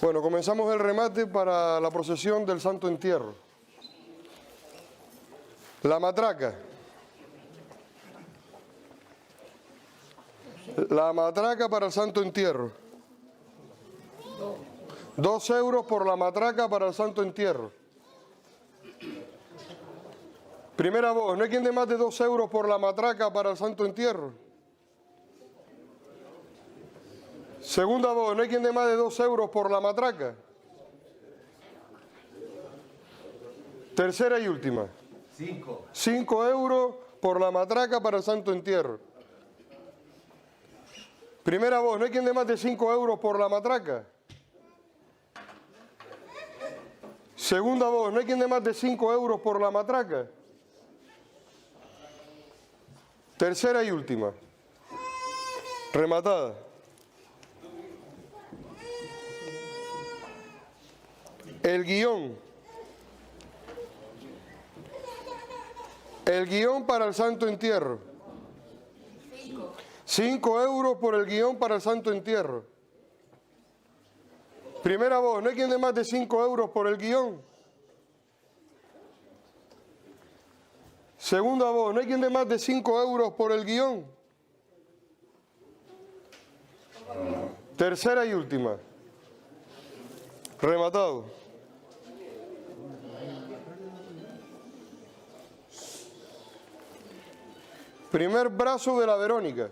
Bueno, comenzamos el remate para la procesión del Santo Entierro. La matraca. La matraca para el Santo Entierro. 2 euros por la matraca para el Santo Entierro. Primera voz, ¿no hay quien dé más de 2 euros por la matraca para el Santo Entierro? Segunda voz, ¿no hay quien dé más de 2 euros por la matraca? Tercera y última. 5 euros por la matraca para el Santo Entierro. Primera voz, ¿no hay quien dé más de 5 euros por la matraca? Segunda voz, ¿no hay quien dé más de 5 euros por la matraca? Tercera y última. Rematada. El guión. El guión para el Santo Entierro. 5 euros por el guión para el Santo Entierro. Primera voz, ¿no hay quien dé más de 5 euros por el guión? Segunda voz, ¿no hay quien dé más de 5 euros por el guión? Tercera y última. Rematado. Primer brazo de la Verónica.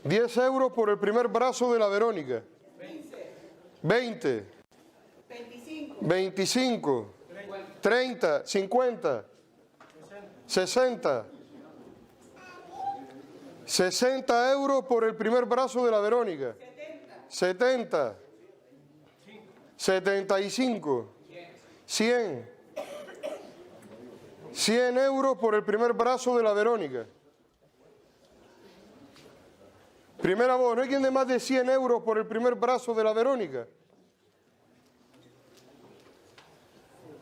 10 euros por el primer brazo de la Verónica. 20. 25. 30. 50. 60. 60 euros por el primer brazo de la Verónica. 70. 75. 100. 100 euros por el primer brazo de la Verónica. Primera voz, ¿no hay quien dé más de 100 euros por el primer brazo de la Verónica?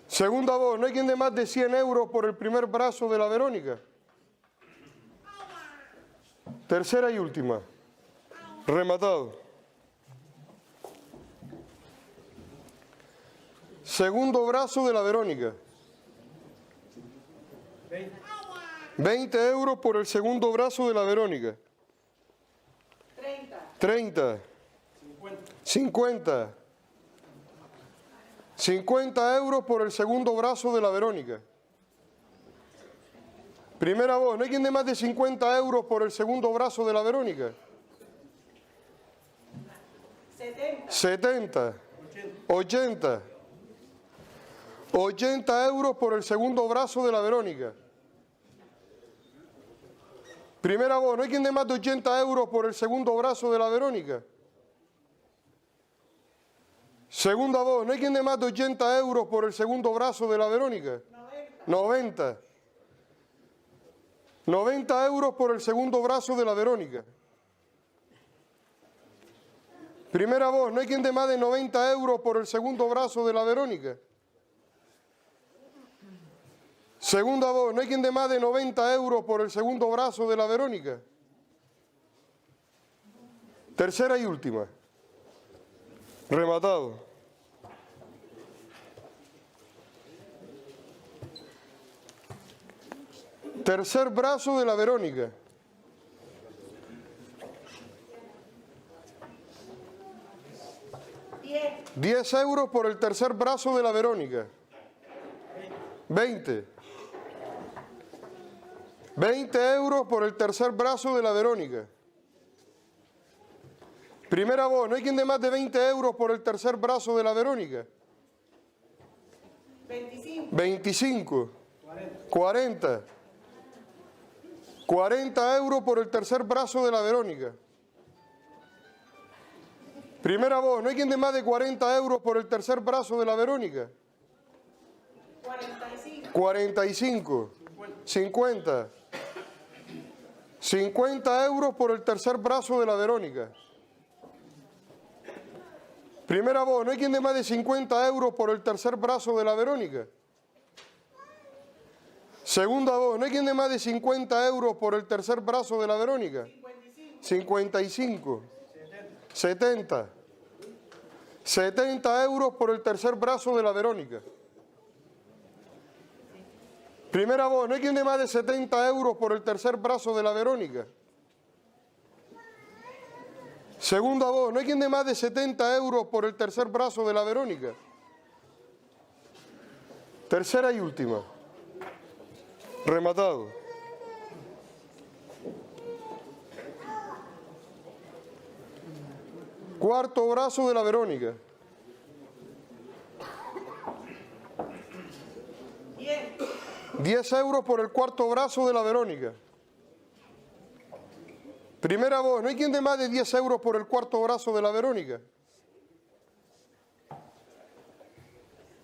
Segunda voz, ¿no hay quien dé más de 100 euros por el primer brazo de la Verónica? Tercera y última. Rematado. Segundo brazo de la Verónica. 20 euros por el segundo brazo de la Verónica. 30. 50. 50 euros por el segundo brazo de la Verónica. Primera voz, ¿no hay quien dé más de 50 euros por el segundo brazo de la Verónica? 70. 80. 80 euros por el segundo brazo de la Verónica. Primera voz, ¿no hay quien dé más de 80 euros por el segundo brazo de la Verónica? Segunda voz, ¿no hay quien dé más de 80 euros por el segundo brazo de la Verónica? 90. 90 euros por el segundo brazo de la Verónica. Primera voz, ¿no hay quien dé más de 90 euros por el segundo brazo de la Verónica? Segunda voz, ¿no hay quien dé más de 90 euros por el segundo brazo de la Verónica? Tercera y última. Rematado. Tercer brazo de la Verónica. 10 euros por el tercer brazo de la Verónica. 20. 20 euros por el tercer brazo de la Verónica. Primera voz, ¿no hay quien dé más de 20 euros por el tercer brazo de la Verónica? 25. 40. 40 euros por el tercer brazo de la Verónica. Primera voz, ¿no hay quien dé más de 40 euros por el tercer brazo de la Verónica? 45. 50. 50 euros por el tercer brazo de la Verónica. Primera voz, ¿no hay quien dé más de 50 euros por el tercer brazo de la Verónica? Segunda voz, ¿no hay quien dé más de 50 euros por el tercer brazo de la Verónica? 55. 70. 70 euros por el tercer brazo de la Verónica. Primera voz, ¿no hay quien dé más de 70 euros por el tercer brazo de la Verónica? Segunda voz, ¿no hay quien dé más de 70 euros por el tercer brazo de la Verónica? Tercera y última. Rematado. Cuarto brazo de la Verónica. 10 euros por el cuarto brazo de la Verónica. Primera voz, ¿no hay quien dé más de 10 euros por el cuarto brazo de la Verónica?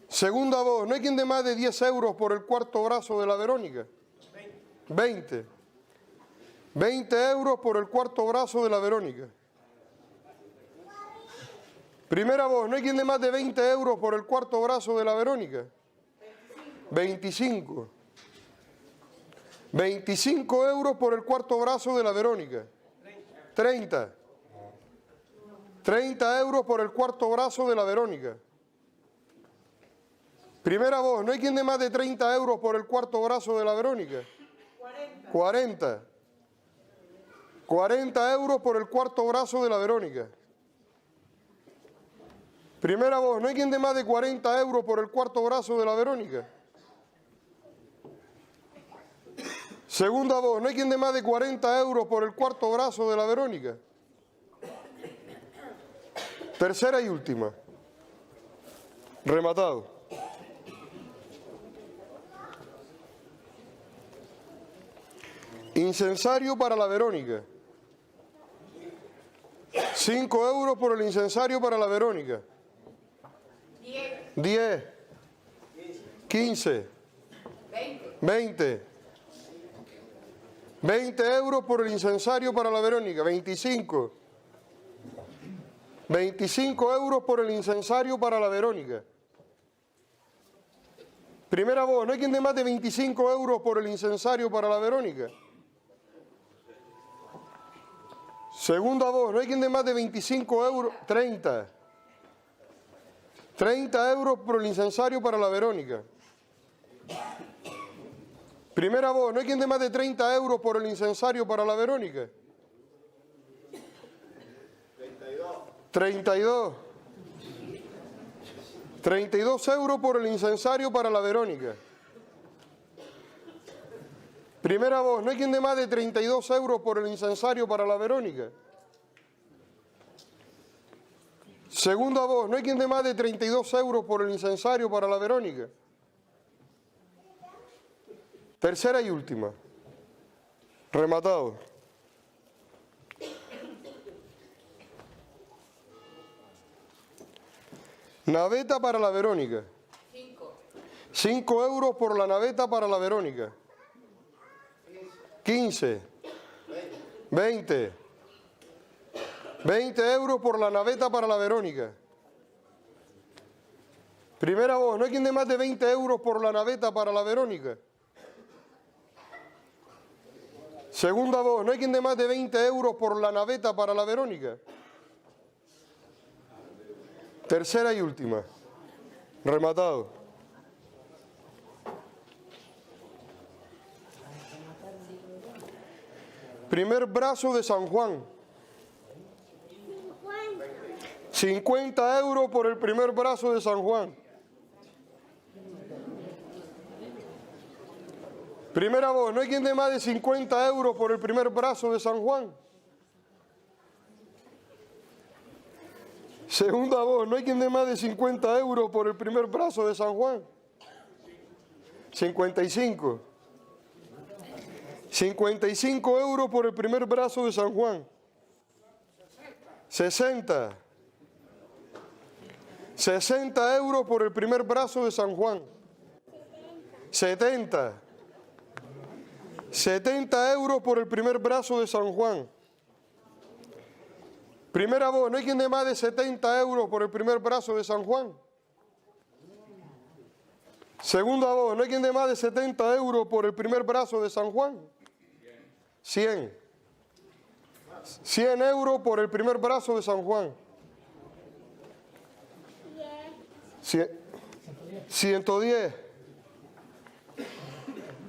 Segunda voz, ¿no hay quien dé más de 10 euros por el cuarto brazo de la Verónica? 20. 20 euros por el cuarto brazo de la Verónica. Primera voz, ¿no hay quien dé más de 20 euros por el cuarto brazo de la Verónica? 25. 25 euros por el cuarto brazo de la Verónica. 30. 30 euros por el cuarto brazo de la Verónica. Primera voz, ¿no hay quien dé más de 30 euros por el cuarto brazo de la Verónica? 40. 40 euros por el cuarto brazo de la Verónica. Primera voz, ¿no hay quien dé más de 40 euros por el cuarto brazo de la Verónica? Segunda voz, ¿no hay quien dé más de 40 euros por el cuarto brazo de la Verónica? Tercera y última. Rematado. Incensario para la Verónica. 5 euros por el incensario para la Verónica. 10. 15. 20. 20 euros por el incensario para la Verónica. 25. 25 euros por el incensario para la Verónica. Primera voz, ¿no hay quien dé más de 25 euros por el incensario para la Verónica? Segunda voz, ¿no hay quien dé más de 25 euros? 30. 30 euros por el incensario para la Verónica. Primera voz, ¿no hay quien dé más de 30 euros por el incensario para la Verónica? 32. 32 euros por el incensario para la Verónica. Primera voz, ¿no hay quien dé más de 32 euros por el incensario para la Verónica? Segunda voz, ¿no hay quien dé más de 32 euros por el incensario para la Verónica? Tercera y última. Rematado. Naveta para la Verónica. 5 euros por la naveta para la Verónica. 15. 20. 20 euros por la naveta para la Verónica. Primera voz, ¿no hay quien dé más de 20 euros por la naveta para la Verónica? Segunda voz, ¿no hay quien dé más de 20 euros por la naveta para la Verónica? Tercera y última. Rematado. Primer brazo de San Juan. 50 euros por el primer brazo de San Juan. Primera voz, ¿no hay quien dé más de 50 euros por el primer brazo de San Juan? Segunda voz, ¿no hay quien dé más de 50 euros por el primer brazo de San Juan? 55. 55 euros por el primer brazo de San Juan. 60. 60 euros por el primer brazo de San Juan. 70. 70 euros por el primer brazo de San Juan. Primera voz, ¿no hay quien dé más de 70 euros por el primer brazo de San Juan? Segunda voz, ¿no hay quien dé más de 70 euros por el primer brazo de San Juan? 100. 100 euros por el primer brazo de San Juan. 110.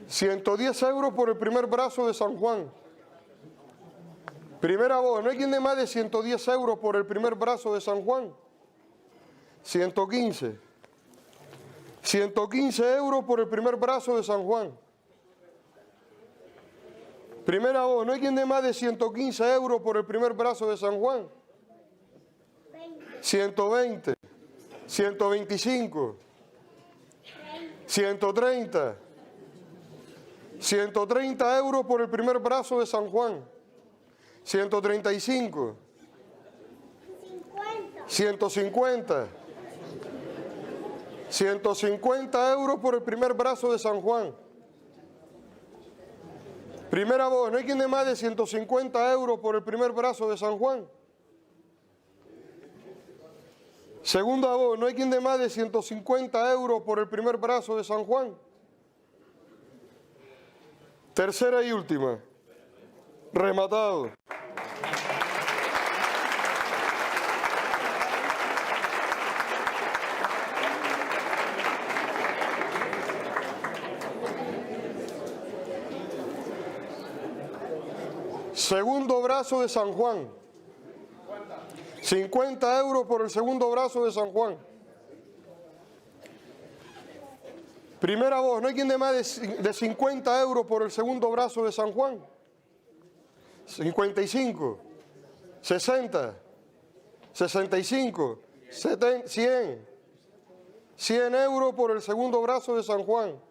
110 euros por el primer brazo de San Juan. Primera voz, ¿no hay quien dé más de 110 euros por el primer brazo de San Juan? 115. 115 euros por el primer brazo de San Juan. Primera voz, ¿no hay quien dé más de 115 euros por el primer brazo de San Juan? 120. 125. 130. 130 euros por el primer brazo de San Juan. 135. 150. 150 euros por el primer brazo de San Juan. Primera voz, ¿no hay quien dé más de 150 euros por el primer brazo de San Juan? Segunda voz, ¿no hay quien dé más de 150 euros por el primer brazo de San Juan? Tercera y última. Rematado. Segundo brazo de San Juan. 50 euros por el segundo brazo de San Juan. Primera voz, ¿no hay quien dé más de 50 euros por el segundo brazo de San Juan? 55, 60, 65, 70, 100. 100 euros por el segundo brazo de San Juan.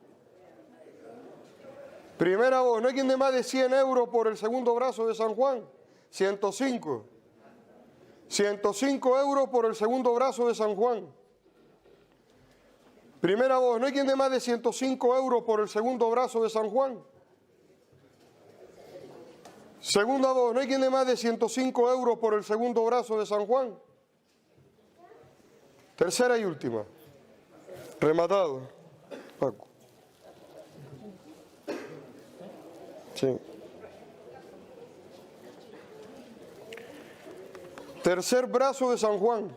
Primera voz, ¿no hay quien dé más de 100 euros por el segundo brazo de San Juan? 105. 105 euros por el segundo brazo de San Juan. Primera voz, ¿no hay quien dé más de 105 euros por el segundo brazo de San Juan? Segunda voz, ¿no hay quien dé más de 105 euros por el segundo brazo de San Juan? Tercera y última. Rematado. Paco. Sí. Tercer brazo de San Juan.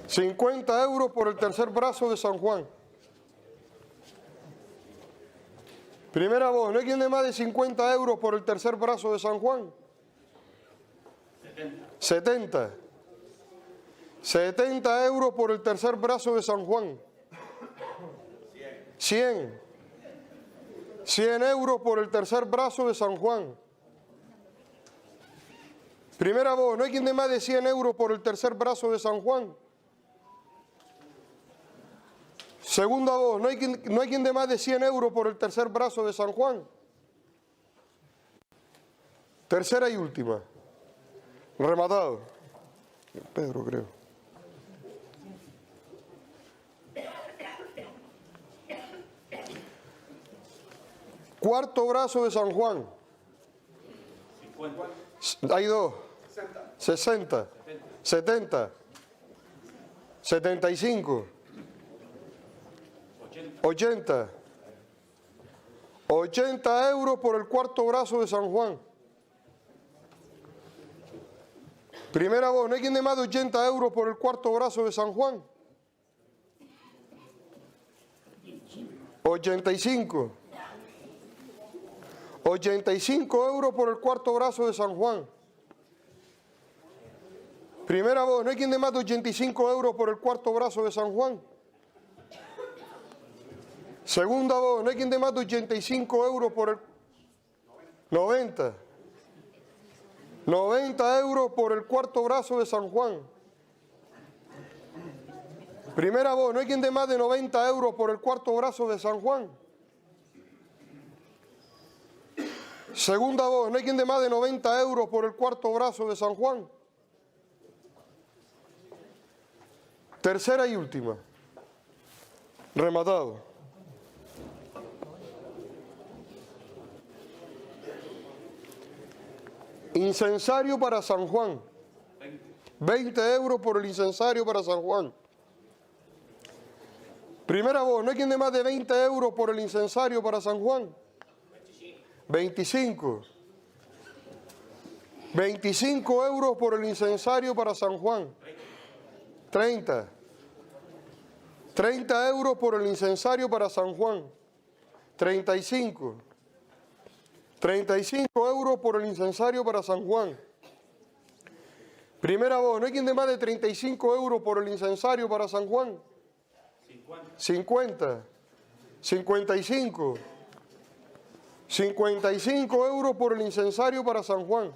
50 euros por el tercer brazo de San Juan. Primera voz, ¿no hay quien dé más de 50 euros por el tercer brazo de San Juan? 70. 70 euros por el tercer brazo de San Juan. 100. 100 euros por el tercer brazo de San Juan. Primera voz, ¿no hay quien dé más de 100 euros por el tercer brazo de San Juan? Segunda voz, ¿no hay quien dé más de 100 euros por el tercer brazo de San Juan? Tercera y última. Rematado. Pedro, creo. Cuarto brazo de San Juan. 50. Hay dos. 60. 70. 75. 80. 80 euros por el cuarto brazo de San Juan. Primera voz, ¿no hay quien dé más de 80 euros por el cuarto brazo de San Juan? 85. 85 euros por el cuarto brazo de San Juan. Primera voz, ¿no hay quien dé más de 85 euros por el cuarto brazo de San Juan? Segunda voz, ¿no hay quien dé más de 85 euros por el... 90. 90 euros por el cuarto brazo de San Juan. Primera voz, ¿no hay quien dé más de 90 euros por el cuarto brazo de San Juan? Segunda voz, ¿no hay quien dé más de 90 euros por el cuarto brazo de San Juan? Tercera y última. Rematado. Incensario para San Juan. 20 euros por el incensario para San Juan. Primera voz, ¿no hay quien dé más de 20 euros por el incensario para San Juan? 25. 25 euros por el incensario para San Juan. 30. 30 euros por el incensario para San Juan. 35. 35 euros por el incensario para San Juan. Primera voz, ¿no hay quien dé más de 35 euros por el incensario para San Juan? 50. 55. 55 euros por el incensario para San Juan.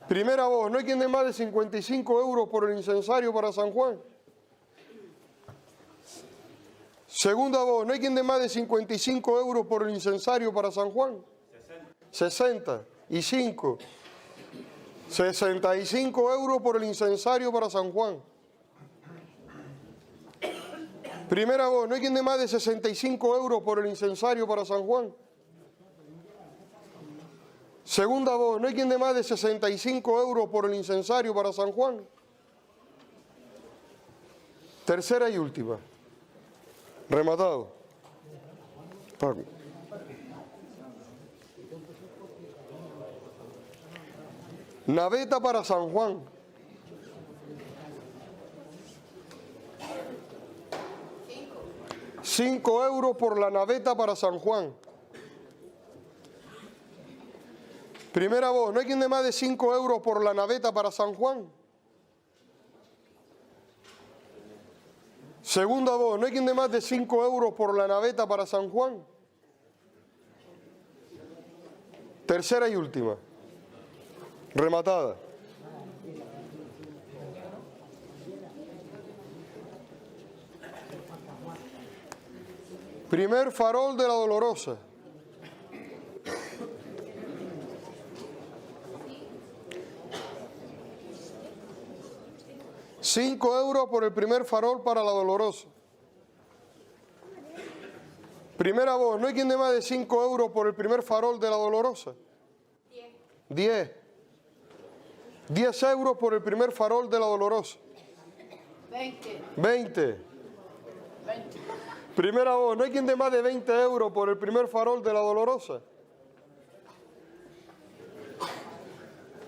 Primera voz, ¿no hay quien dé más de 55 euros por el incensario para San Juan? Segunda voz, ¿no hay quien dé más de 55 euros por el incensario para San Juan? 65. 65 euros por el incensario para San Juan. Primera voz, ¿no hay quien dé más de 65 euros por el incensario para San Juan? Segunda voz, ¿no hay quien dé más de 65 euros por el incensario para San Juan? Tercera y última. Rematado. Paco. Naveta para San Juan. €5 por la naveta para San Juan. Primera voz, ¿no hay quien dé más de 5 euros por la naveta para San Juan? Segunda voz, ¿no hay quien dé más de 5 euros por la naveta para San Juan? Tercera y última. Rematada. Primer farol de la Dolorosa. €5 por el primer farol para la Dolorosa. Primera voz, ¿no hay quien dé más de 5 euros por el primer farol de la Dolorosa? 10. 10 euros por el primer farol de la Dolorosa. 20. Primera voz, ¿no hay quien dé más de 20 euros por el primer farol de la Dolorosa?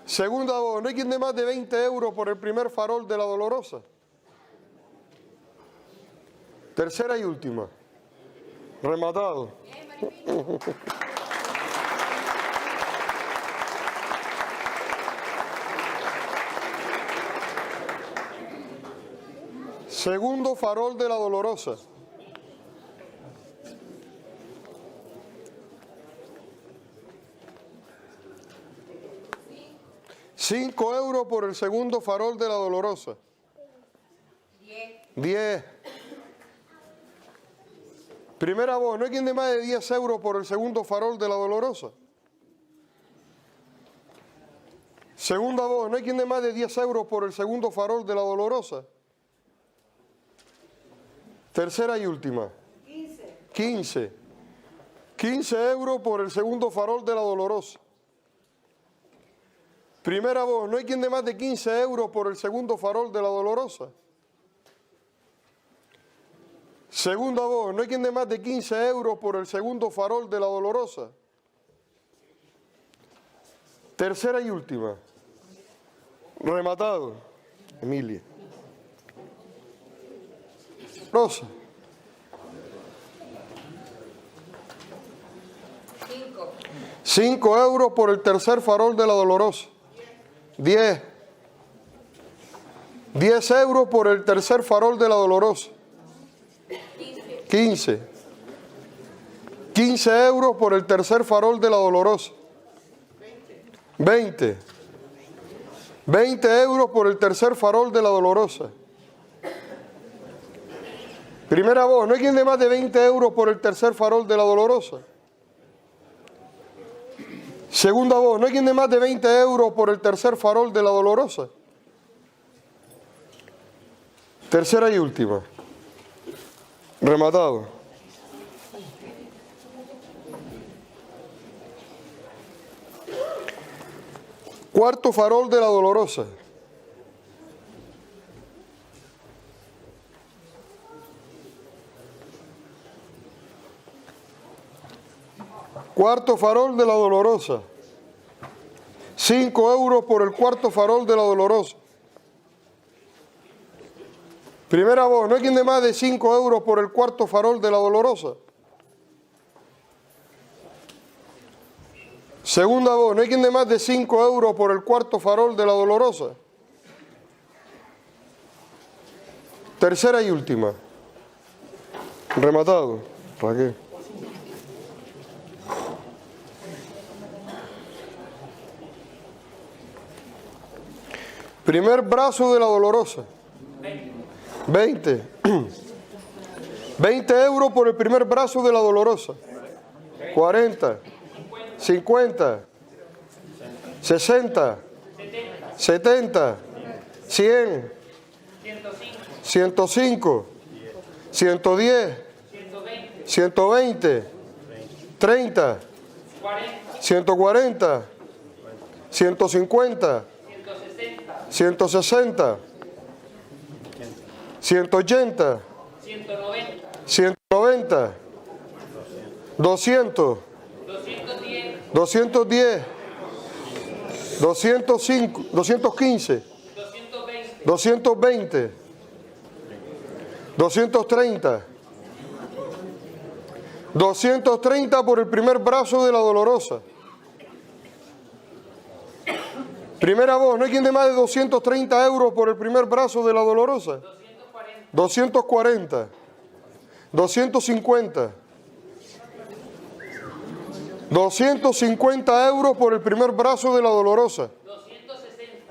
Segunda voz, ¿no hay quien dé más de 20 euros por el primer farol de la Dolorosa? Tercera y última. Rematado. Segundo farol de la Dolorosa. €5 por el segundo farol de la Dolorosa. 10. Primera voz, ¿no hay quien dé más de 10 euros por el segundo farol de la Dolorosa? Segunda voz, ¿no hay quien dé más de 10 euros por el segundo farol de la Dolorosa? Tercera y última. 15. 15 euros por el segundo farol de la Dolorosa. Primera voz, ¿no hay quien dé más de 15 euros por el segundo farol de la Dolorosa? Segunda voz, ¿no hay quien dé más de 15 euros por el segundo farol de la Dolorosa? Tercera y última. Rematado. Emilia. Rosa. 5 euros por el tercer farol de la Dolorosa. 10. 10 euros por el tercer farol de la Dolorosa. 15. 15 euros por el tercer farol de la Dolorosa. 20. 20 euros por el tercer farol de la Dolorosa. Primera voz, ¿no hay quien dé más de 20 euros por el tercer farol de la Dolorosa? Segunda voz, ¿no hay quien dé más de 20 euros por el tercer farol de la Dolorosa? Tercera y última. Rematado. Cuarto farol de la Dolorosa. Cuarto farol de la Dolorosa. 5 euros por el cuarto farol de la Dolorosa. Primera voz, ¿no hay quien dé más de 5 euros por el cuarto farol de la Dolorosa? Segunda voz, ¿no hay quien dé más de 5 euros por el cuarto farol de la Dolorosa? Tercera y última. Rematado. Raquel. Primer brazo de la Dolorosa. 20. 20 euros por el primer brazo de la Dolorosa. 40. 50. 60. 70. 100. 105. 110. 120. 30. 140. 150. 160, 180, 190, 200, 210, 205, 215, 220, 230, 230 por el primer brazo de la Dolorosa. Primera voz, ¿no hay quien dé más de 230 euros por el primer brazo de la Dolorosa? 240. 250. 250 euros por el primer brazo de la Dolorosa.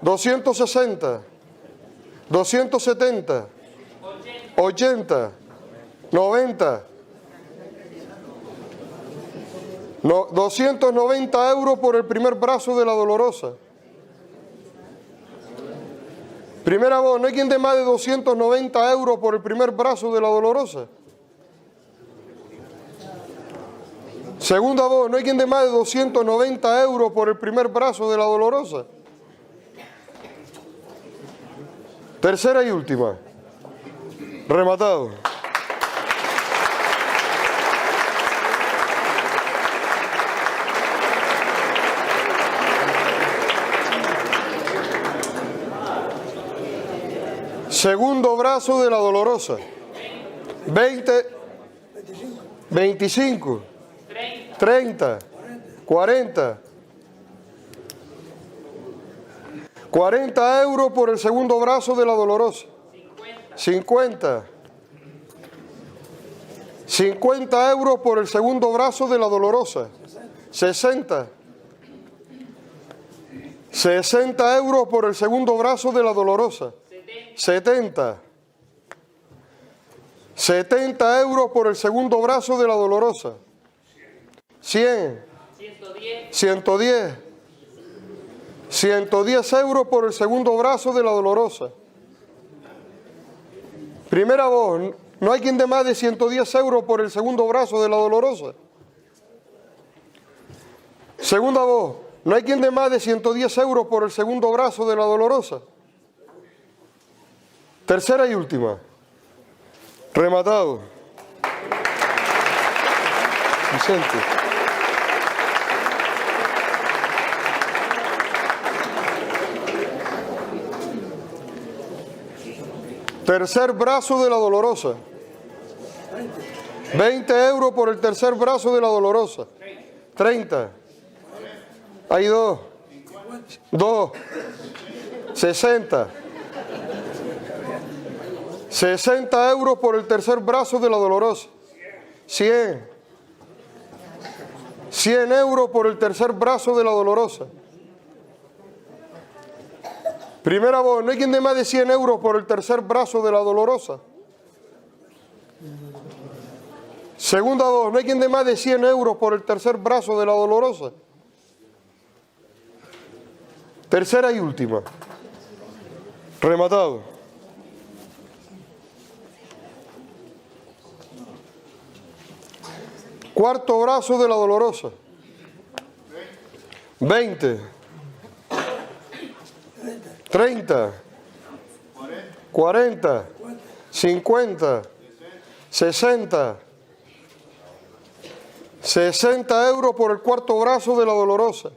260. 270. 80. 90. 290 euros por el primer brazo de la Dolorosa. Primera voz, ¿no hay quien dé más de 290 euros por el primer brazo de la Dolorosa? Segunda voz, ¿no hay quien dé más de 290 euros por el primer brazo de la Dolorosa? Tercera y última. Rematado. Segundo brazo de la Dolorosa. 20, 25, 30, 40. 40 euros por el segundo brazo de la Dolorosa. 50. 50 euros por el segundo brazo de la Dolorosa. 60. 60 euros por el segundo brazo de la Dolorosa. 70. 70 euros por el segundo brazo de la Dolorosa. 100. 110. 110 euros por el segundo brazo de la Dolorosa. Primera voz, ¿no hay quien dé más de 110 euros por el segundo brazo de la Dolorosa? Segunda voz, ¿no hay quien dé más de 110 euros por el segundo brazo de la Dolorosa? Tercera y última. Rematado. Vicente. Tercer brazo de la Dolorosa. 20 euros por el tercer brazo de la Dolorosa. 30. Hay dos. 60. 60 euros por el tercer brazo de la Dolorosa. 100. 100 euros por el tercer brazo de la Dolorosa. Primera voz, ¿no hay quien dé más de 100 euros por el tercer brazo de la Dolorosa? Segunda voz, ¿no hay quien dé más de 100 euros por el tercer brazo de la Dolorosa? Tercera y última. Rematado. Cuarto brazo de la Dolorosa. 20. 30. 40. 50. 60. 60 euros por el cuarto brazo de la Dolorosa.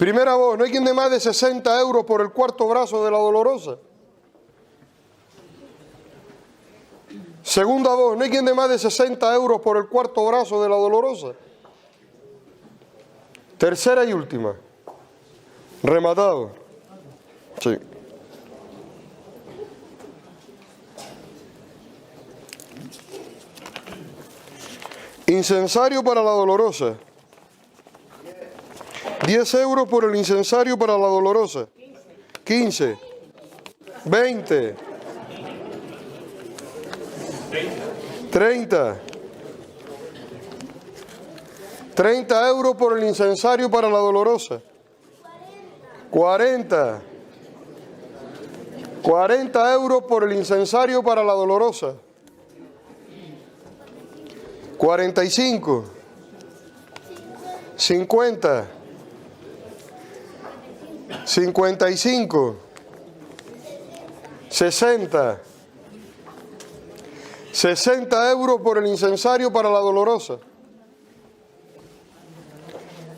Primera voz, no hay quien dé más de 60 euros por el cuarto brazo de la Dolorosa. Segunda voz, no hay quien dé más de 60 euros por el cuarto brazo de la Dolorosa. Tercera y última. Rematado. Sí. Incensario para la Dolorosa. 10 euros por el incensario para la Dolorosa. 15. 20. 30. 30 euros por el incensario para la Dolorosa. 40. 40 euros por el incensario para la Dolorosa. 45. 50. 55. 60. 60 euros por el incensario para la Dolorosa.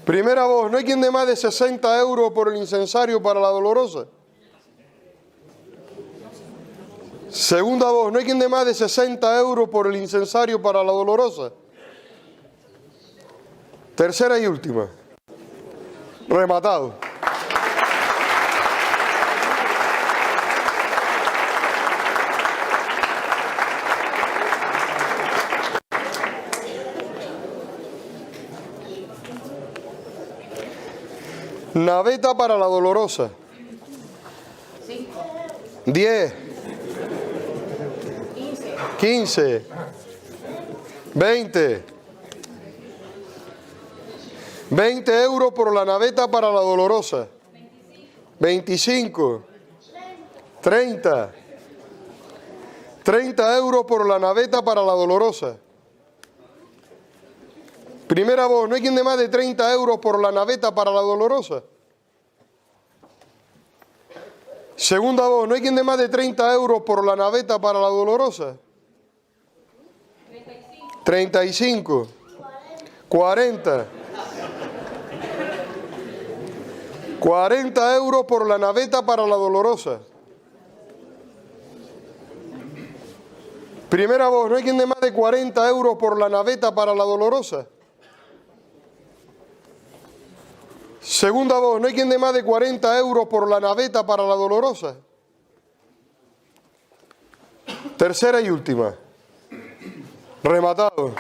Primera voz, no hay quien dé más de 60 euros por el incensario para la Dolorosa. Segunda voz, no hay quien dé más de 60 euros por el incensario para la Dolorosa. Tercera y última. Rematado. Naveta para la Dolorosa. 10. 15. 20. 20 euros por la naveta para la Dolorosa. 25. 30. 30 euros por la naveta para la Dolorosa. Primera voz, no hay quien dé más de 30 euros por la naveta para la Dolorosa. Segunda voz, no hay quien dé más de 30 euros por la naveta para la Dolorosa. 35. 40. 40 euros por la naveta para la Dolorosa. Primera voz, no hay quien dé más de 40 euros por la naveta para la Dolorosa. Segunda voz, no hay quien dé más de 40 euros por la naveta para la Dolorosa. Tercera y última. Rematado.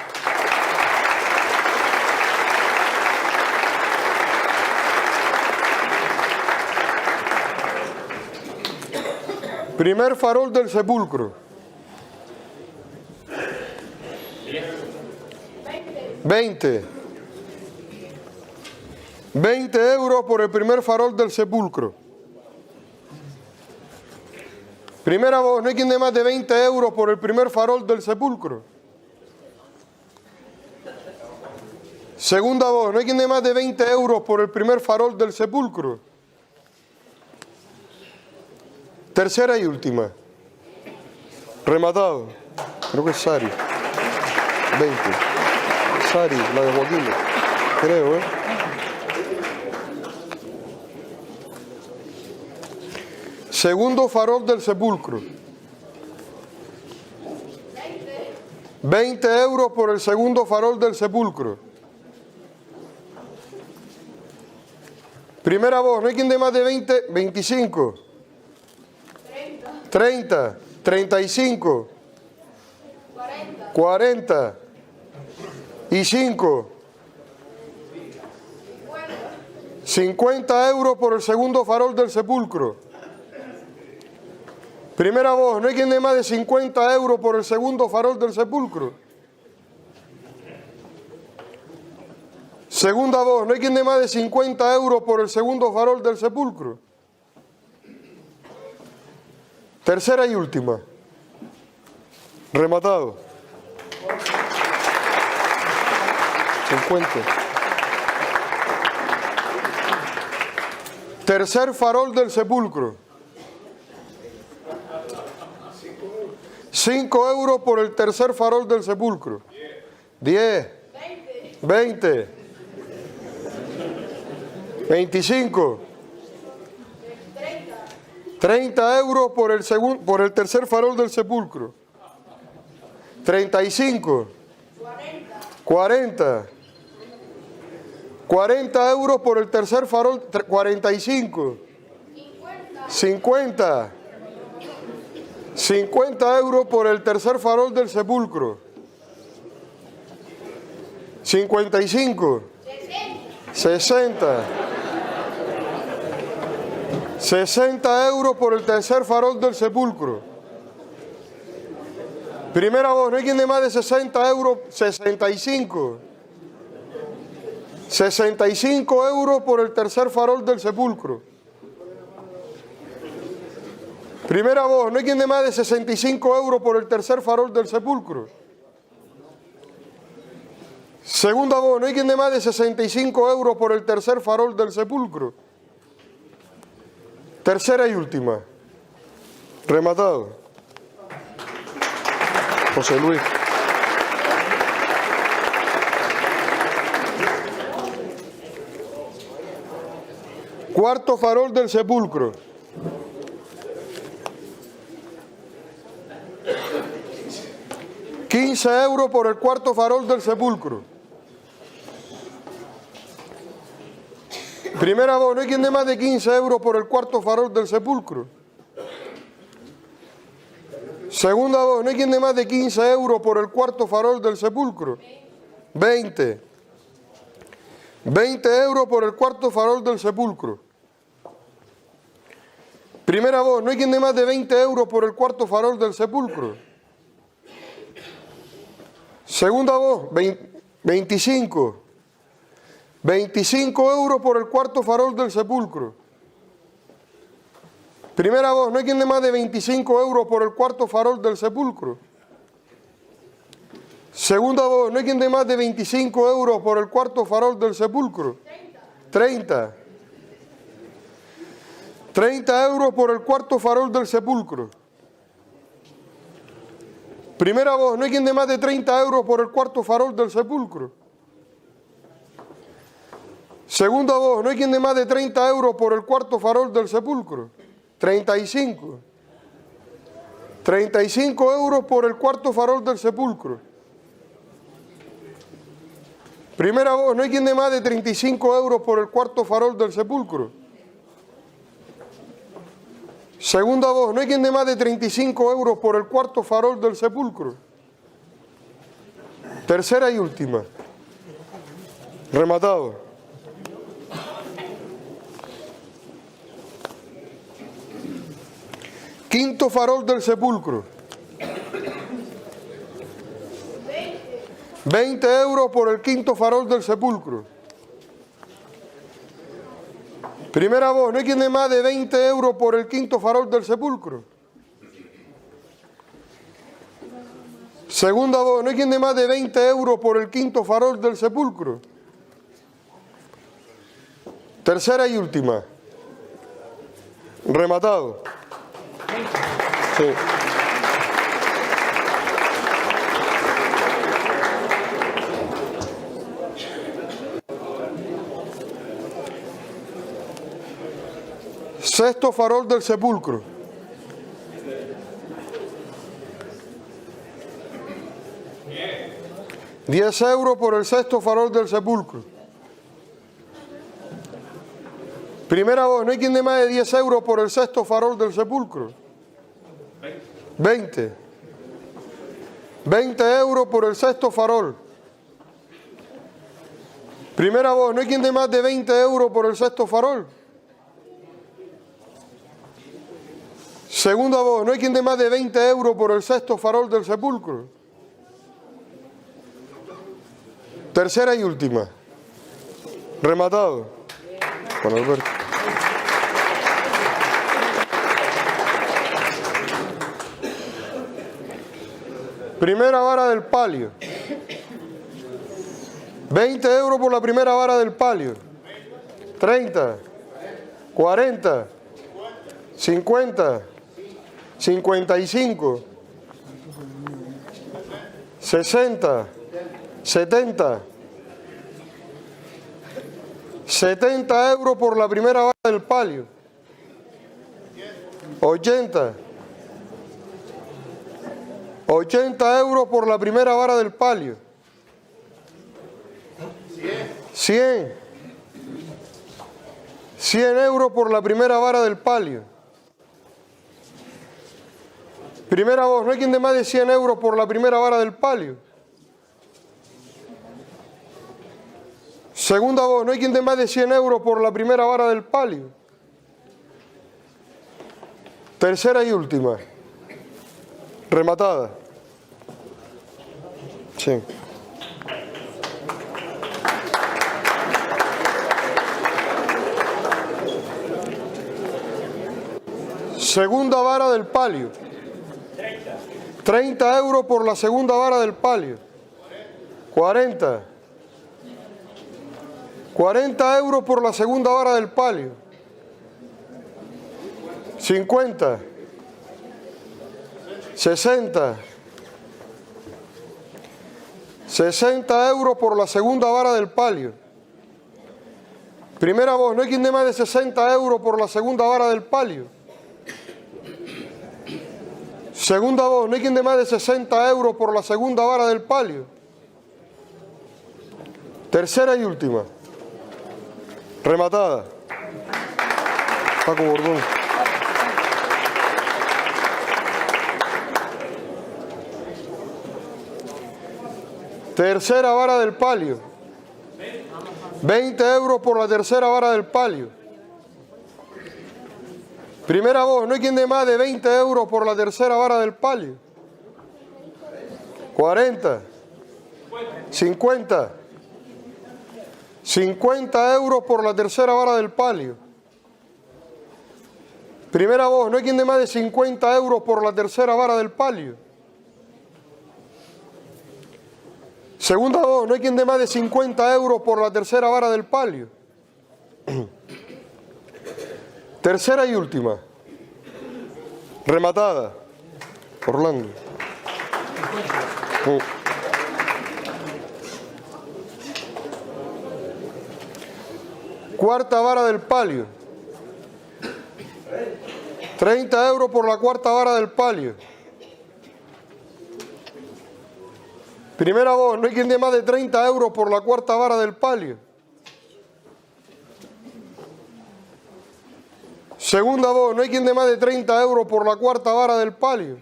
Primer farol del sepulcro. 20. 20 euros por el primer farol del sepulcro. Primera voz, no hay quien dé más de 20 euros por el primer farol del sepulcro. Segunda voz, no hay quien dé más de 20 euros por el primer farol del sepulcro. Tercera y última. Rematado. Creo que es Sari. 20. Sari, la de Joaquín. Creo, Segundo farol del sepulcro. 20 euros por el segundo farol del sepulcro. Primera voz, no hay quien dé más de 20, 25. 30, 35. 40. Y 5. 50 euros por el segundo farol del sepulcro. Primera voz, no hay quien dé más de 50 euros por el segundo farol del sepulcro. Segunda voz, no hay quien dé más de 50 euros por el segundo farol del sepulcro. Tercera y última. Rematado. 50. Tercer farol del sepulcro. 5 euros por el tercer farol del sepulcro. 10. 20. 25. 30 euros por el tercer farol del sepulcro. 35. 40. 40 euros por el tercer farol. 45. 50. 50 euros por el tercer farol del sepulcro. 55. 60. 60 euros por el tercer farol del sepulcro. Primera voz, ¿no hay quien dé más de 60 euros? 65. 65 euros por el tercer farol del sepulcro. Primera voz, ¿no hay quien dé más de 65 euros por el tercer farol del sepulcro? Segunda voz, ¿no hay quien dé más de 65 euros por el tercer farol del sepulcro? Tercera y última. Rematado. José Luis. Cuarto farol del sepulcro. €15 por el cuarto farol del sepulcro. Primera voz, ¿no hay quien dé más de 15 euros por el cuarto farol del sepulcro? Segunda voz, ¿no hay quien dé más de 15 euros por el cuarto farol del sepulcro? 20. 20 euros por el cuarto farol del sepulcro. Primera voz, ¿no hay quien dé más de 20 euros por el cuarto farol del sepulcro? Segunda voz, 25. 25 euros por el cuarto farol del sepulcro. Primera voz, ¿no hay quien dé más de 25 euros por el cuarto farol del sepulcro? Segunda voz, ¿no hay quien dé más de 25 euros por el cuarto farol del sepulcro? 30. 30 euros por el cuarto farol del sepulcro. Primera voz, ¿no hay quien dé más de 30 euros por el cuarto farol del sepulcro? Segunda voz, ¿no hay quien dé más de 30 euros por el cuarto farol del sepulcro? 35. 35 euros por el cuarto farol del sepulcro. Primera voz, ¿no hay quien dé más de 35 euros por el cuarto farol del sepulcro? Segunda voz, ¿no hay quien dé más de 35 euros por el cuarto farol del sepulcro? Tercera y última. Rematado. Quinto farol del sepulcro. 20 euros por el quinto farol del sepulcro. Primera voz, ¿no hay quien dé más de 20 euros por el quinto farol del sepulcro? Segunda voz, ¿no hay quien dé más de 20 euros por el quinto farol del sepulcro? Tercera y última. Rematado. Sí. Sexto farol del sepulcro. €10 por el sexto farol del sepulcro. Primera voz, ¿no hay quien dé más de 10 euros por el sexto farol del sepulcro? 20. 20 euros por el sexto farol. Primera voz, ¿no hay quien dé más de 20 euros por el sexto farol? Segunda voz, ¿no hay quien dé más de 20 euros por el sexto farol del sepulcro? Tercera y última. Rematado. Juan Alberto. Primera vara del palio. 20 euros por la primera vara del palio. 30. 40. 50. 55. 60. 70. 70 euros por la primera vara del palio. 80. 80 euros por la primera vara del palio. 100. 100 euros por la primera vara del palio. Primera voz, ¿no hay quien dé más de 100 euros por la primera vara del palio? Segunda voz, ¿no hay quien dé más de 100 euros por la primera vara del palio? Tercera y última. Rematada. Sí. Segunda vara del palio. 30 euros por la segunda vara del palio. 40. 40 euros por la segunda vara del palio. 50. 60. 60 euros por la segunda vara del palio. Primera voz, ¿no hay quien dé más de 60 euros por la segunda vara del palio? Segunda voz, ¿no hay quien dé más de 60 euros por la segunda vara del palio? Tercera y última. Rematada. Paco Bordón. Tercera vara del palio. 20 euros por la tercera vara del palio. Primera voz, ¿no hay quien dé más de 20 euros por la tercera vara del palio? 40. 50. 50 euros por la tercera vara del palio. Primera voz, ¿no hay quien dé más de 50 euros por la tercera vara del palio? Segunda voz, ¿no hay quien dé más de 50 euros por la tercera vara del palio? Tercera y última. Rematada. Orlando. Cuarta vara del palio. 30 euros por la cuarta vara del palio. Primera voz, ¿no hay quien dé más de 30 euros por la cuarta vara del palio? Segunda voz, ¿no hay quien dé más de 30 euros por la cuarta vara del palio?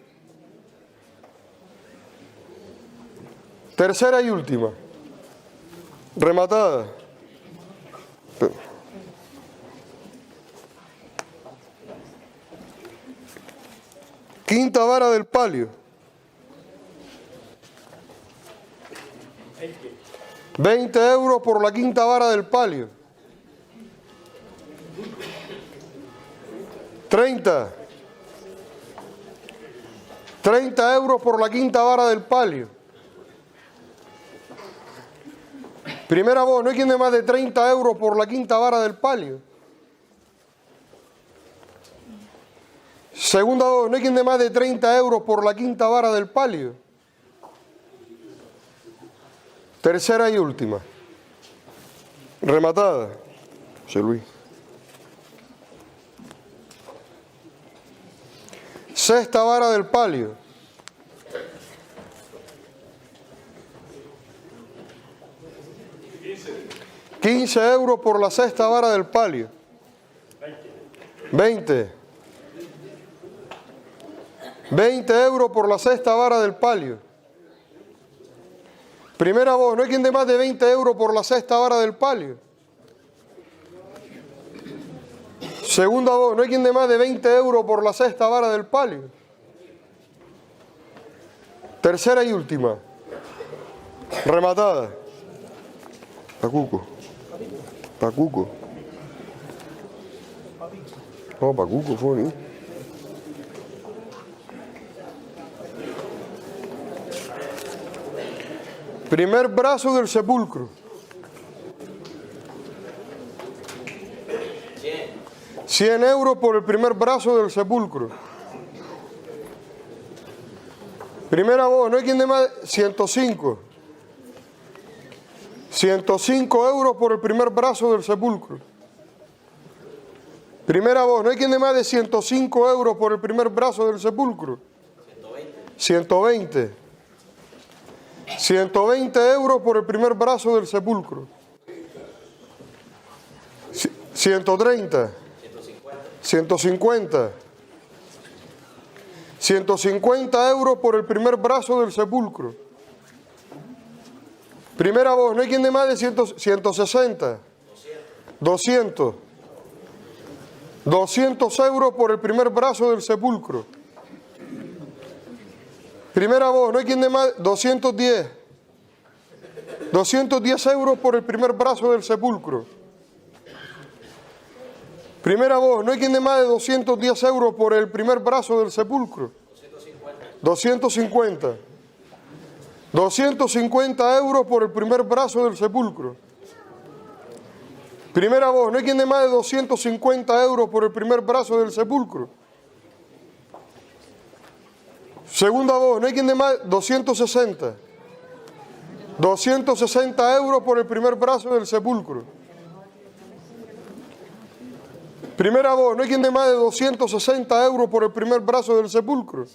Tercera y última. Rematada. Quinta vara del palio. 20 euros por la quinta vara del palio. 30. 30 euros por la quinta vara del palio. Primera voz, ¿no hay quien dé más de 30 euros por la quinta vara del palio? Segunda voz, ¿no hay quien dé más de 30 euros por la quinta vara del palio? Tercera y última. Rematada. José Luis. Sexta vara del palio. 15 euros por la sexta vara del palio. 20. 20 euros por la sexta vara del palio. Primera voz, ¿no hay quien dé más de 20 euros por la sexta vara del palio? Segunda voz, ¿no hay quien dé más de 20 euros por la sexta vara del palio? Tercera y última. Rematada. Pacuco. Pacuco. No, Pacuco fue, ¿no? Primer brazo del sepulcro. 100 euros por el primer brazo del sepulcro. Primera voz, no hay quien dé más. 105. 105 euros por el primer brazo del sepulcro. Primera voz, no hay quien dé más de 105 euros por el primer brazo del sepulcro. 120. 120 euros por el primer brazo del sepulcro. 130. 150. 150 euros por el primer brazo del sepulcro. Primera voz, no hay quien dé más de 160. 200. 200 euros por el primer brazo del sepulcro. Primera voz, no hay quien dé más de 210. 210 euros por el primer brazo del sepulcro. Primera voz, no hay quien dé más de 210 euros por el primer brazo del sepulcro. 250. 250 euros por el primer brazo del sepulcro. Primera voz, no hay quien dé más de 250 euros por el primer brazo del sepulcro. Segunda voz, no hay quien dé más de 260. 260 euros por el primer brazo del sepulcro. Primera voz, no hay quien dé más de 260 euros por el primer brazo del sepulcro.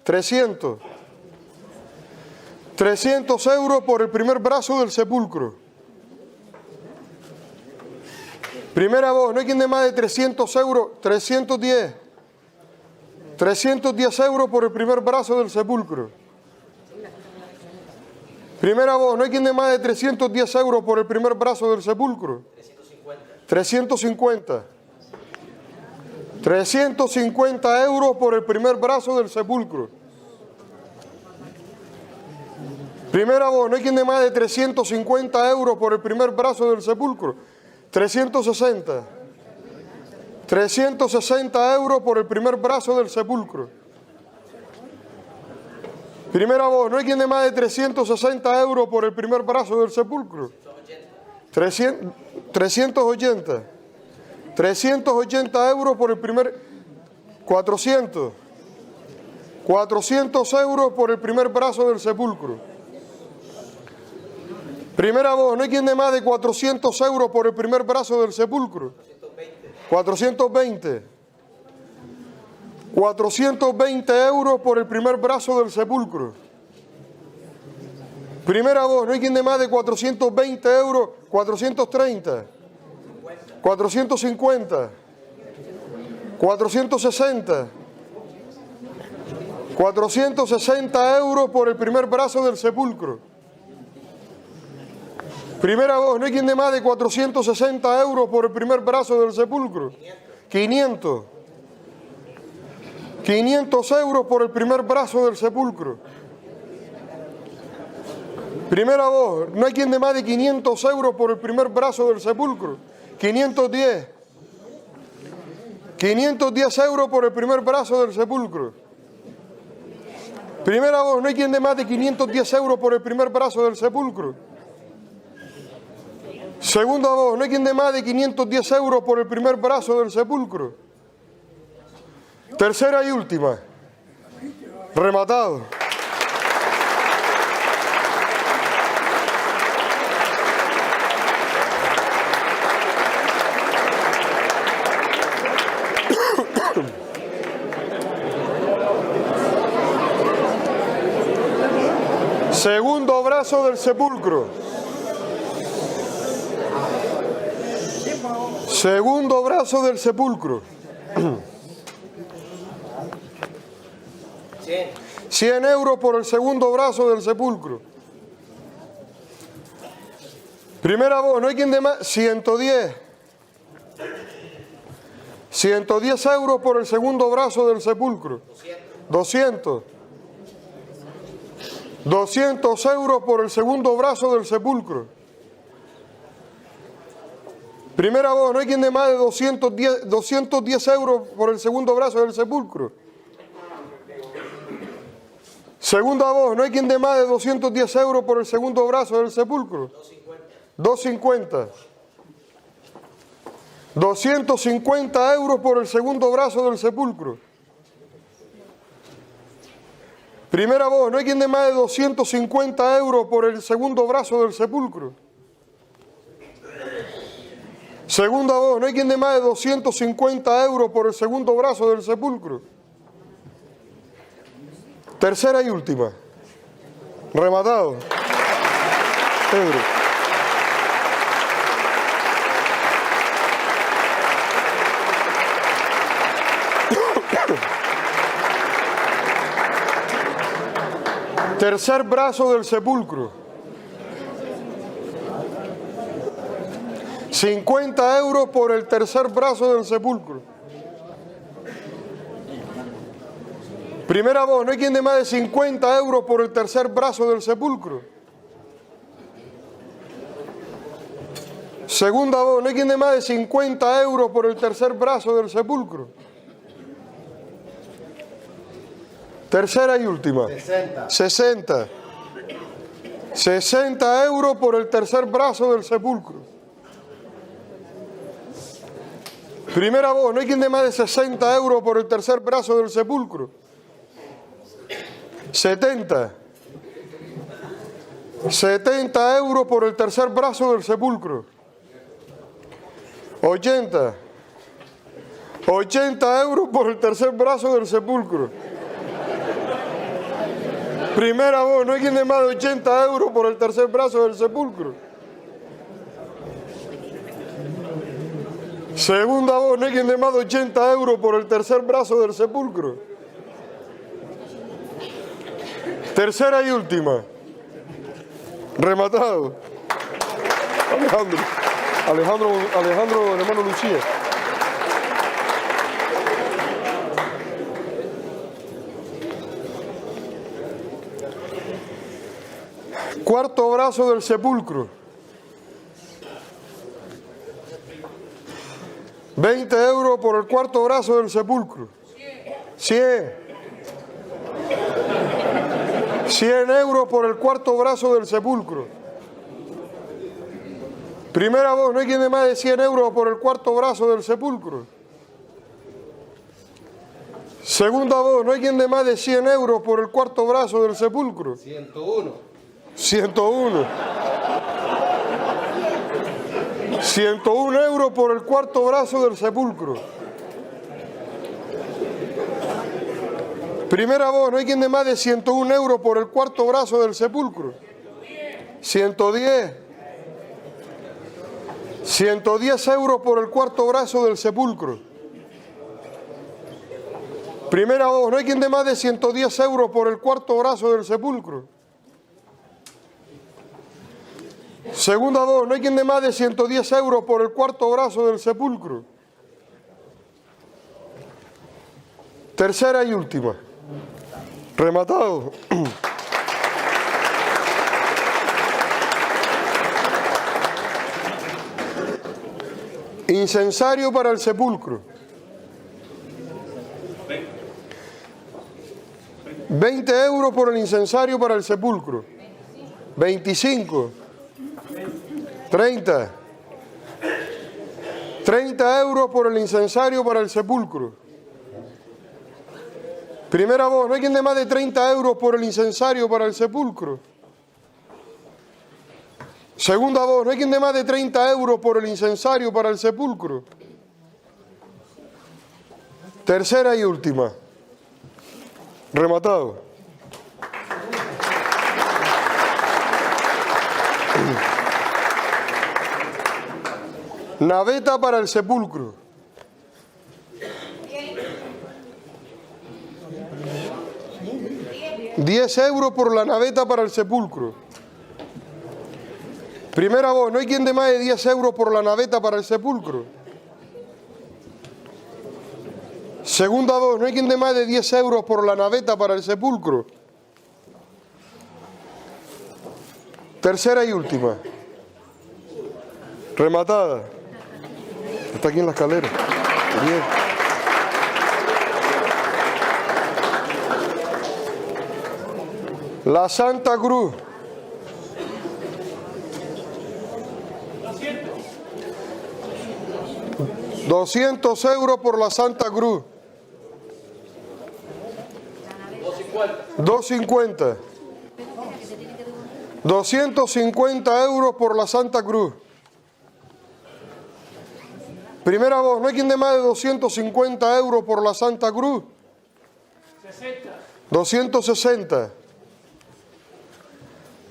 300. 300 euros por el primer brazo del sepulcro. Primera voz, no hay quien dé más de 300 euros. 310. 310 euros por el primer brazo del sepulcro. Primera voz, no hay quien dé más de 310 euros por el primer brazo del sepulcro. 350. 350 euros por el primer brazo del sepulcro. Primera voz, no hay quien dé más de 350 euros por el primer brazo del sepulcro. 360. 360 euros por el primer brazo del sepulcro. Primera voz, no hay quien dé más de 360 euros por el primer brazo del sepulcro. 380. 380 euros por el primer... 400. 400 euros por el primer brazo del sepulcro. Primera voz, no hay quien dé más de 400 euros por el primer brazo del sepulcro. 420. 420 euros por el primer brazo del sepulcro. Primera voz, no hay quien dé más de 420 euros. 430. 450. 460. 460 euros por el primer brazo del sepulcro. Primera voz, no hay quien dé más de 460 euros por el primer brazo del sepulcro. 500. 500 euros por el primer brazo del sepulcro. Primera voz, no hay quien dé más de 500 euros por el primer brazo del sepulcro. 510. 510 euros por el primer brazo del sepulcro. Primera voz, no hay quien dé más de 510 euros por el primer brazo del sepulcro. Segunda voz, no hay quien dé más de 510 euros por el primer brazo del sepulcro. Tercera y última. Rematado. Segundo brazo del sepulcro. Segundo brazo del sepulcro. 100 euros por el segundo brazo del sepulcro. Primera voz, no hay quien dé más. 110. 110 euros por el segundo brazo del sepulcro. 200. 200 euros por el segundo brazo del sepulcro. Primera voz, no hay quien dé más de 210 euros por el segundo brazo del sepulcro. Segunda voz, no hay quien dé más de 210 euros por el segundo brazo del sepulcro. 250. 250 euros por el segundo brazo del sepulcro. Primera voz, no hay quien dé más de 250 euros por el segundo brazo del sepulcro. Segunda voz, no hay quien dé más de 250 euros por el segundo brazo del sepulcro. Tercera y última. Rematado. Pedro. Tercer brazo del sepulcro. 50 euros por el tercer brazo del sepulcro. Primera voz, no hay quien dé más de 50 euros por el tercer brazo del sepulcro. Segunda voz, no hay quien dé más de 50 euros por el tercer brazo del sepulcro. Tercera y última. 60. 60 euros por el tercer brazo del sepulcro. Primera voz, no hay quien dé más de 60 euros por el tercer brazo del sepulcro. 70. 70 euros por el tercer brazo del sepulcro. 80. 80 euros por el tercer brazo del sepulcro. Primera voz, no hay quien dé más de 80 euros por el tercer brazo del sepulcro. Segunda voz, no hay quien dé más de 80 euros por el tercer brazo del sepulcro. Tercera y última. Rematado. Alejandro, hermano Lucía. Cuarto brazo del sepulcro. 20 euros por el cuarto brazo del sepulcro. 100. 100 euros por el cuarto brazo del sepulcro. Primera voz, no hay quien dé más de 100 euros por el cuarto brazo del sepulcro. Segunda voz, no hay quien dé más de 100 euros por el cuarto brazo del sepulcro. 101. 101. 101 euros por el cuarto brazo del sepulcro. Primera voz, no hay quien dé más de 101 euros por el cuarto brazo del sepulcro. 110. 110 euros por el cuarto brazo del sepulcro. Primera voz, no hay quien dé más de 110 euros por el cuarto brazo del sepulcro. Segunda voz, no hay quien dé más de 110 euros por el cuarto brazo del sepulcro. Tercera y última. Rematado. Incensario para el sepulcro. 20 euros por el incensario para el sepulcro. 25. 30. 30 euros por el incensario para el sepulcro. Primera voz, no hay quien dé más de 30 euros por el incensario para el sepulcro. Segunda voz, no hay quien dé más de 30 euros por el incensario para el sepulcro. Tercera y última. Rematado. Naveta para el sepulcro. 10 euros por la naveta para el sepulcro. Primera voz, no hay quien dé más de 10 euros por la naveta para el sepulcro. Segunda voz, no hay quien dé más de 10 euros por la naveta para el sepulcro. Tercera y última. Rematada. Está aquí en la escalera. Bien. La Santa Cruz. 200 euros por la Santa Cruz. 250. 250 euros por la Santa Cruz. Primera voz, no hay quien dé más de 250 euros por la Santa Cruz. 260.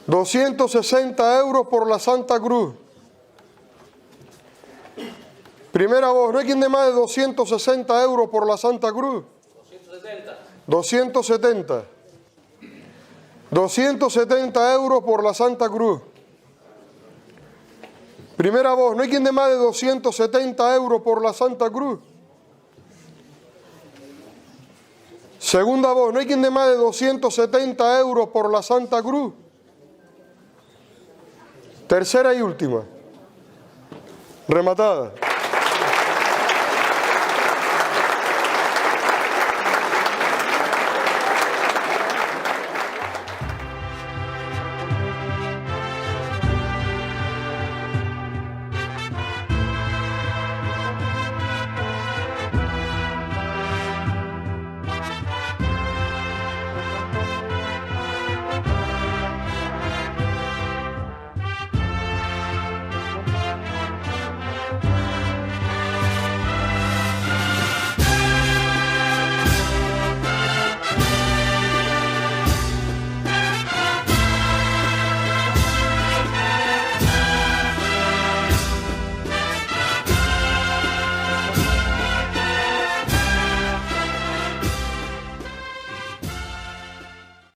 260 euros por la Santa Cruz. Primera voz, no hay quien dé más de 260 euros por la Santa Cruz. 270. 270 euros por la Santa Cruz. Primera voz, no hay quien dé más de 270 euros por la Santa Cruz. Segunda voz, no hay quien dé más de 270 euros por la Santa Cruz. Tercera y última. Rematada.